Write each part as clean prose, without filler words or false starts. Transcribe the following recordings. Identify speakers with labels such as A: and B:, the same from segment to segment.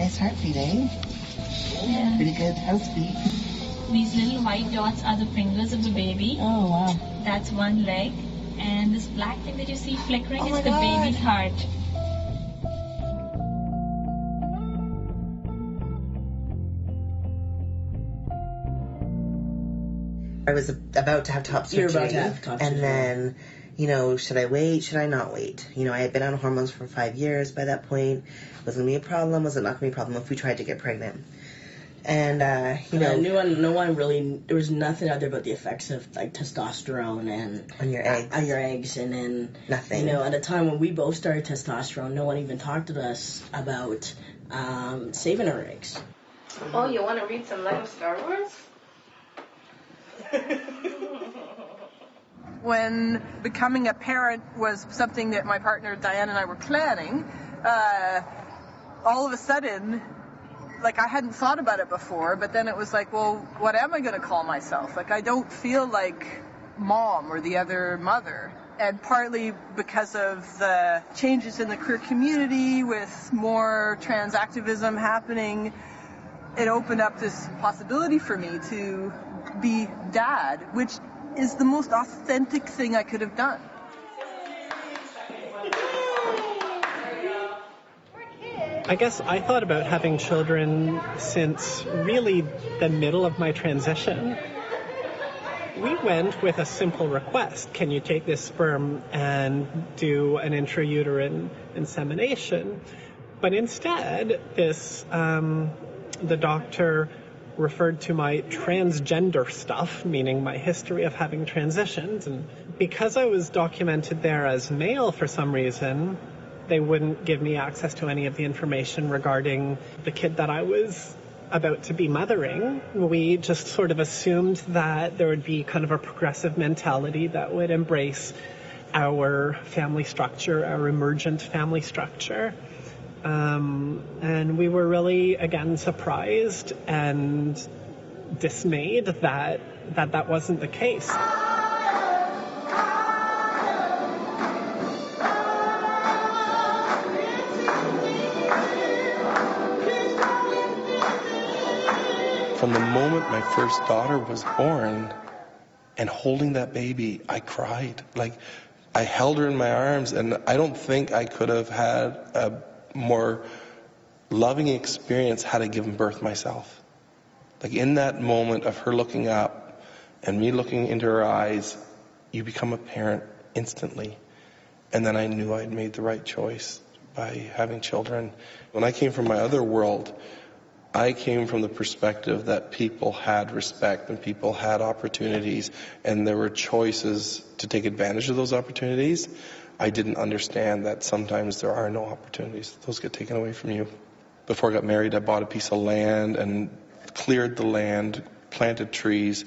A: Nice heartbeat, eh?
B: Yeah.
A: Pretty good house beat.
B: These little white dots are the fingers of the baby.
A: Oh, wow.
B: That's one leg. And this black thing that you see flickering is the
A: God.
B: baby's heart.
A: I was about to have top surgery.
C: You were about to have top surgery.
A: And then, you know, should I wait? Should I not wait? You know, I had been on hormones for 5 years by that point. Was it going to be a problem? Was it not going to be a problem if we tried to get pregnant? And, you know...
C: no one really... There was nothing out there about the effects of, like, testosterone and...
A: On your eggs.
C: On your eggs, and then...
A: Nothing.
C: You know, at a time when we both started testosterone, no one even talked to us about saving our eggs.
B: Oh, you want to read some Lego Star Wars?
D: When becoming a parent was something that my partner Diane and I were planning, all of a sudden, like, I hadn't thought about it before, but then it was like, well, what am I going to call myself? Like, I don't feel like mom or the other mother. And partly because of the changes in the queer community with more trans activism happening, it opened up this possibility for me to be dad, which is the most authentic thing I could have done.
E: I guess I thought about having children since really the middle of my transition. We went with a simple request. Can you take this sperm and do an intrauterine insemination? But instead, the doctor referred to my transgender stuff, meaning my history of having transitions. And because I was documented there as male for some reason, they wouldn't give me access to any of the information regarding the kid that I was about to be mothering. We just sort of assumed that there would be kind of a progressive mentality that would embrace our family structure, our emergent family structure. And we were really, again, surprised and dismayed that wasn't the case.
F: From the moment my first daughter was born and holding that baby, I cried. Like, I held her in my arms, and I don't think I could have had a more loving experience had I given birth myself. Like, in that moment of her looking up and me looking into her eyes, you become a parent instantly. And then I knew I'd made the right choice by having children. When I came from my other world, I came from the perspective that people had respect and people had opportunities, and there were choices to take advantage of those opportunities. I didn't understand that sometimes there are no opportunities. Those get taken away from you. Before I got married, I bought a piece of land and cleared the land, planted trees,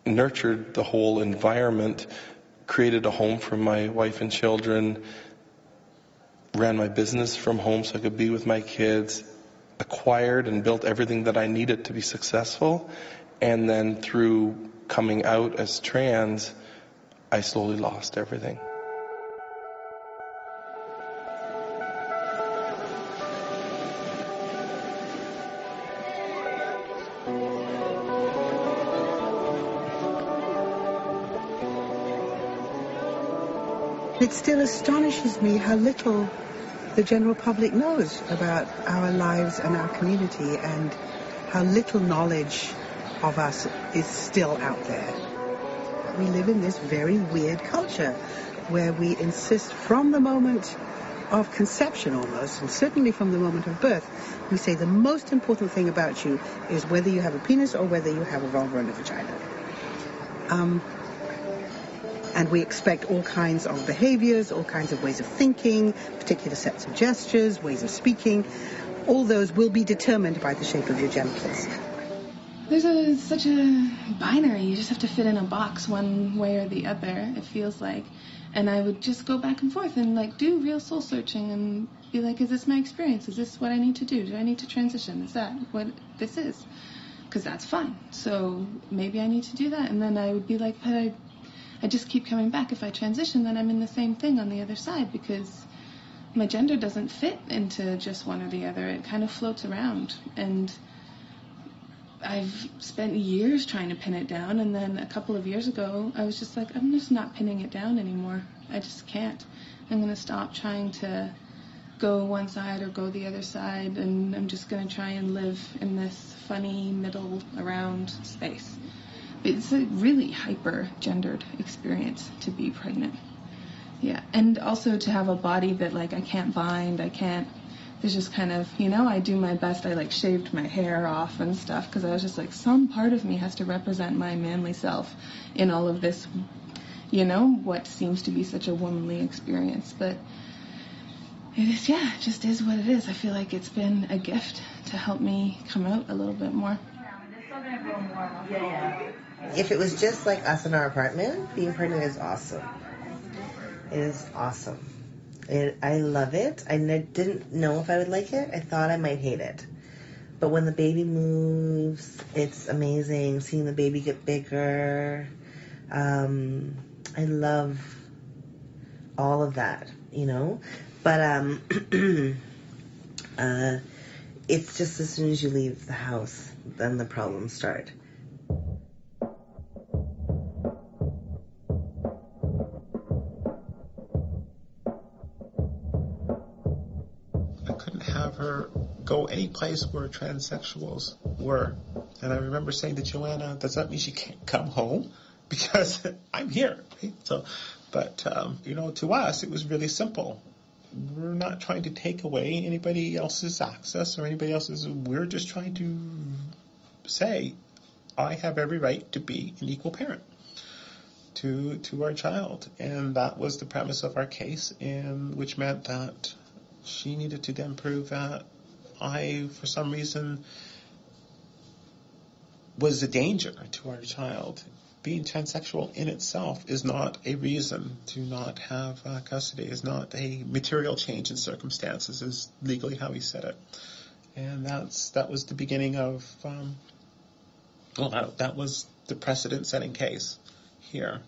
F: nurtured the whole environment, created a home for my wife and children, ran my business from home so I could be with my kids, acquired and built everything that I needed to be successful. And then through coming out as trans, I slowly lost everything.
G: It still astonishes me how little the general public knows about our lives and our community, and how little knowledge of us is still out there. We live in this very weird culture where we insist from the moment of conception almost, and certainly from the moment of birth, we say the most important thing about you is whether you have a penis or whether you have a vulva and a vagina. And we expect all kinds of behaviors, all kinds of ways of thinking, particular sets of gestures, ways of speaking. All those will be determined by the shape of your genitals.
H: There's such a binary. You just have to fit in a box one way or the other, it feels like. And I would just go back and forth and, like, do real soul searching and be like, is this my experience? Is this what I need to do? Do I need to transition? Is that what this is? Because that's fine. So maybe I need to do that. And then I would be like, but I just keep coming back. If I transition, then I'm in the same thing on the other side, because my gender doesn't fit into just one or the other. It kind of floats around, and I've spent years trying to pin it down, and then a couple of years ago I was just like, I'm just not pinning it down anymore. I just can't. I'm going to stop trying to go one side or go the other side, and I'm just going to try and live in this funny middle around space. It's a really hyper-gendered experience to be pregnant. Yeah, and also to have a body that, like, I can't bind, there's just kind of, I do my best. I, like, shaved my hair off and stuff, because I was just like, some part of me has to represent my manly self in all of this, what seems to be such a womanly experience. But it is, it just is what it is. I feel like it's been a gift to help me come out a little bit more.
A: If it was just like us in our apartment, being pregnant is awesome. It is awesome. I love it. I didn't know if I would like it. I thought I might hate it. But when the baby moves, it's amazing. Seeing the baby get bigger. I love all of that, But it's just as soon as you leave the house, then the problems start.
I: Her go any place where transsexuals were. And I remember saying to Joanna, does that mean she can't come home? Because I'm here. Right? So, but, to us, it was really simple. We're not trying to take away anybody else's access or anybody else's. We're just trying to say, I have every right to be an equal parent to our child. And that was the premise of our case, and which meant that she needed to then prove that I, for some reason, was a danger to our child. Being transsexual in itself is not a reason to not have custody, is not a material change in circumstances, is legally how he said it. And that was the beginning of, that was the precedent-setting case here.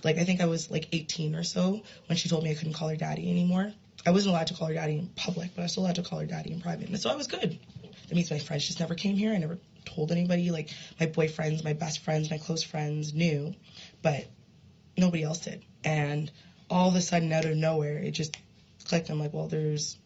J: Like, I think I was like 18 or so when she told me I couldn't call her daddy anymore. I wasn't allowed to call her daddy in public, but I was still allowed to call her daddy in private. And so I was good. That means my friends just never came here. I never told anybody. Like, my boyfriends, my best friends, my close friends knew, but nobody else did. And all of a sudden, out of nowhere, it just clicked. I'm like, well, this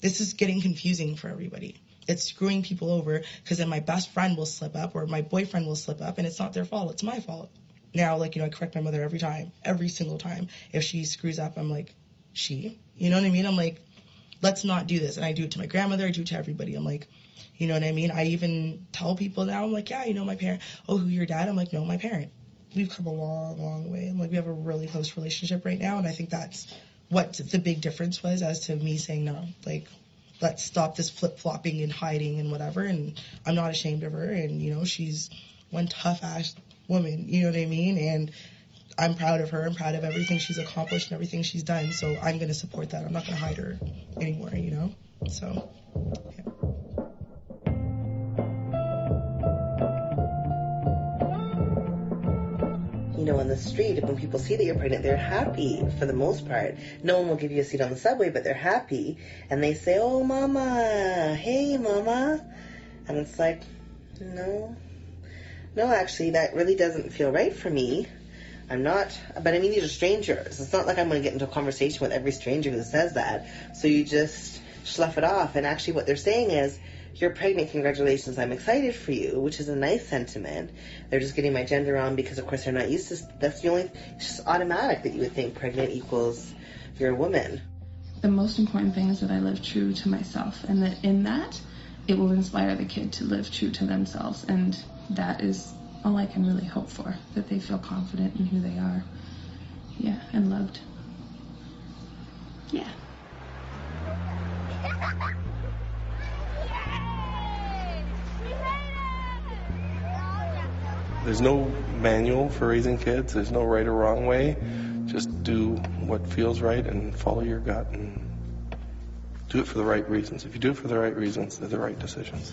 J: is getting confusing for everybody. It's screwing people over, because then my best friend will slip up or my boyfriend will slip up, and it's not their fault. It's my fault. Now, I correct my mother every single time. If she screws up, I'm like, you know what I mean? I'm like, let's not do this. And I do it to my grandmother. I do it to everybody. I'm like, you know what I mean? I even tell people now, I'm like, my parent. Oh, who, your dad? I'm like, no, my parent. We've come a long, long way. I'm like, we have a really close relationship right now. And I think that's what the big difference was as to me saying no. Like, let's stop this flip-flopping and hiding and whatever. And I'm not ashamed of her. And, she's one tough-ass woman. You know what I mean? And I'm proud of her. I'm proud of everything she's accomplished and everything she's done. So I'm going to support that. I'm not going to hide her anymore, So, yeah.
A: On the street, when people see that you're pregnant, they're happy for the most part. No one will give you a seat on the subway, but they're happy. And they say, oh, mama, hey, mama. And it's like, no, actually, that really doesn't feel right for me. I'm not, but I mean, these are strangers. It's not like I'm going to get into a conversation with every stranger who says that. So you just slough it off. And actually what they're saying is, you're pregnant, congratulations, I'm excited for you, which is a nice sentiment. They're just getting my gender on because, of course, they're not used to, that's the only, it's just automatic that you would think pregnant equals you're a woman.
H: The most important thing is that I live true to myself, and that in that, it will inspire the kid to live true to themselves, and that is all I can really hope for, that they feel confident in who they are, and loved.
F: There's no manual for raising kids. There's no right or wrong way. Just do what feels right and follow your gut and do it for the right reasons. If you do it for the right reasons, they're the right decisions.